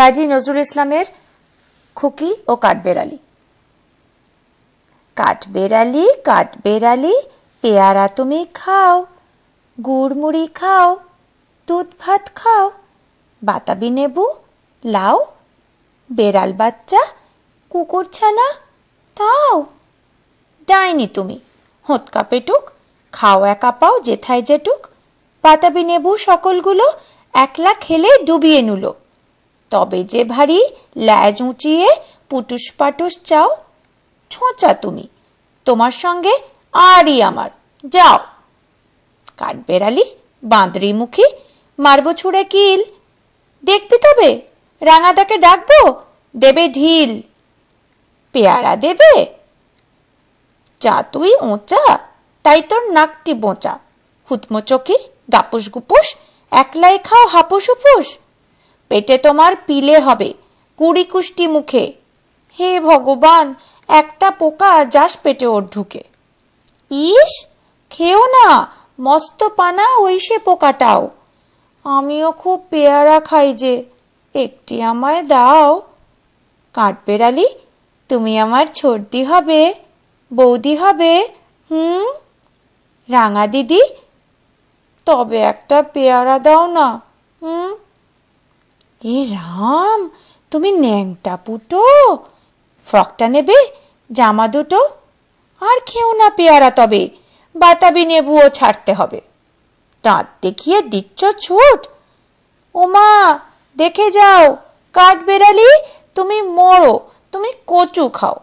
কাজী নজরুল ইসলামের খুকি ও কাঠবেড়ালি। কাঠবেড়ালি কাঠবেড়ালি পেয়ারা তুমি খাও, গুড় মুড়ি খাও, দুধ ভাত খাও, বাতাবি নেবু লাও, বেড়াল বাচ্চা কুকুর ছানা তাও। ডাইনি তুমি হোঁতকা পেটুক, খাও একা পাও যেথায় যেটুক, বাতাবি নেবু সকলগুলো একলা খেলে ডুবিয়ে নুলো। তবে যে ভারী ল্যাজ উঁচিয়ে পুটুস পাটুস চাও, ছোঁচা তুমি তোমার সঙ্গে আরই আমার যাও। কাঠবেড়ালি বাঁদরি মুখী মারব ছুঁড়ে কিল, দেখবি তবে রাঙাদাকে ডাকবো দেবে ঢিল। পেয়ারা দেবে যা তুই ওঁচা, তাই তোর নাকটি বোঁচা, হুতমো চোখি গাপুস গুপুস একলাই খাও হাপুস হুপুস। পেটে তোমার পিলে হবে 20 কুষ্টি মুখে, হে ভগবান একটা পোকা যাস পেটে ওর ঢুকে। ইস খেও না মস্ত পানা ওই সে পোকাটাও, আমিও খুব পেয়ারা খাই যে, একটি আমায় দাও। কাঠবেড়ালি তুমি আমার ছোটদি হবে, বৌদি হবে। রাঙা দিদি তবে একটা পেয়ারা দাও না। এ রাম তুমি ন্যাংটা পুটো, ফ্রকটা নেবে জামা দুটো, আর খেও না পেয়ারা তবে বাতাবি নেবুও ছাড়তে হবে। দাঁত দেখিয়ে দিচ্ছ ছুট, ওমা দেখে যাও কাঠবেড়ালি তুমি মরো, তুমি কচু খাও।